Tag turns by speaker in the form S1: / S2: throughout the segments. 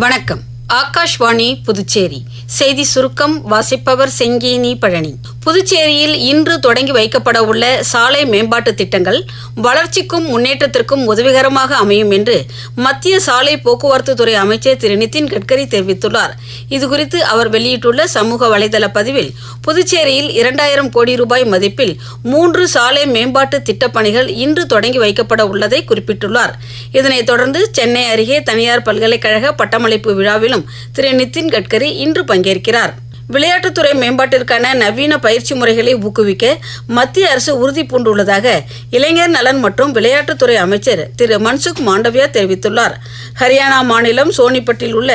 S1: வணக்கம். ஆகாஷ்வாணி புதுச்சேரி செய்தி சுருக்கம் வாசிப்பவர் செங்கேனி பழனி. புதுச்சேரியில் இன்று தொடங்கி வைக்கப்பட உள்ள சாலை மேம்பாட்டு திட்டங்கள் வளர்ச்சிக்கும் முன்னேற்றத்திற்கும் உதவிகரமாக அமையும் என்று மத்திய சாலை போக்குவரத்து துறை அமைச்சர் திரு நிதின் கட்கரி தெரிவித்துள்ளார். இதுகுறித்து அவர் வெளியிட்டுள்ள சமூக வலைதள பதிவில், புதுச்சேரியில் 2000 கோடி ரூபாய் மதிப்பில் 3 சாலை மேம்பாட்டு திட்டப்பணிகள் இன்று தொடங்கி வைக்கப்பட உள்ளதை குறிப்பிட்டுள்ளார். இதனைத் தொடர்ந்து சென்னை அருகே தனியார் பல்கலைக்கழக பட்டமளிப்பு விழாவிலும் திரு நிதின் கட்கரி இன்று பங்கேற்கிறார். விளையாட்டுத்துறை மேம்பாட்டிற்கான நவீன பயிற்சி முறைகளை ஊக்குவிக்க மத்திய அரசு உறுதி பூண்டுள்ளதாக இளைஞர் நலன் மற்றும் விளையாட்டுத்துறை அமைச்சர் திரு மன்சுக் மாண்டவியா தெரிவித்துள்ளார். ஹரியானா மாநிலம் சோனிபட்டில் உள்ள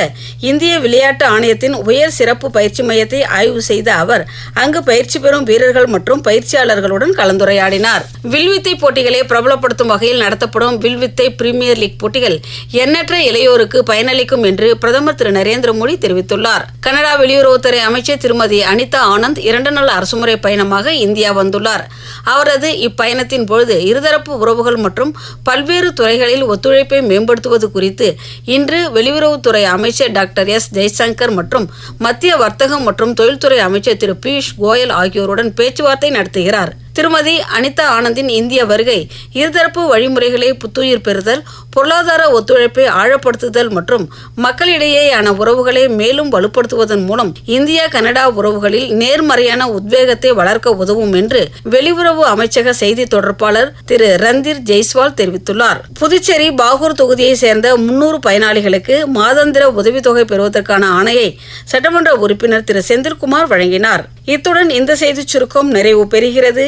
S1: இந்திய விளையாட்டு ஆணையத்தின் உயர் சிறப்பு பயிற்சி மையத்தை ஆய்வு செய்த அவர் அங்கு பயிற்சி பெறும் வீரர்கள் மற்றும் பயிற்சியாளர்களுடன் கலந்துரையாடினார். வில்வித்தை போட்டிகளை பிரபலப்படுத்தும் வகையில் நடத்தப்படும் வில்வித்தை பிரீமியர் லீக் போட்டிகள் எண்ணற்ற இளையோருக்கு பயனளிக்கும் என்று பிரதமர் திரு நரேந்திர மோடி தெரிவித்துள்ளார். கனடா வெளியுறவுத்துறை அமைச்சர் திருமதி அனிதா ஆனந்த் 2 நாள் அரசுமுறை பயணமாக இந்தியா வந்துள்ளார். அவரது இப்பயணத்தின் பொழுது இருதரப்பு உறவுகள் மற்றும் பல்வேறு துறைகளில் ஒத்துழைப்பை மேம்படுத்துவது குறித்து இன்று வெளியுறவுத்துறை அமைச்சர் டாக்டர் எஸ் ஜெய்சங்கர் மற்றும் மத்திய வர்த்தகம் மற்றும் தொழில்துறை அமைச்சர் திரு பியூஷ் கோயல் ஆகியோருடன் பேச்சுவார்த்தை நடத்துகிறார். திருமதி அனிதா ஆனந்தின் இந்திய வருகை இருதரப்பு வழிமுறைகளை புத்துயிர் பெறுதல், பொருளாதார ஒத்துழைப்பை ஆழப்படுத்துதல் மற்றும் மக்களிடையேயான உறவுகளை மேலும் வலுப்படுத்துவதன் மூலம் இந்தியா கனடா உறவுகளில் நேர்மறையான உத்வேகத்தை வளர்க்க உதவும் என்று வெளியுறவு அமைச்சக செய்தி தொடர்பாளர் திரு ரந்தீர் ஜெய்ஸ்வால் தெரிவித்துள்ளார். புதுச்சேரி பாகூர் தொகுதியை சேர்ந்த 300 பயனாளிகளுக்கு மாதாந்திர உதவித்தொகை பெறுவதற்கான ஆணையை சட்டமன்ற உறுப்பினர் திரு செந்தில்குமார் வழங்கினார். இத்துடன் இந்த செய்திச் சுருக்கம் நிறைவு பெறுகிறது.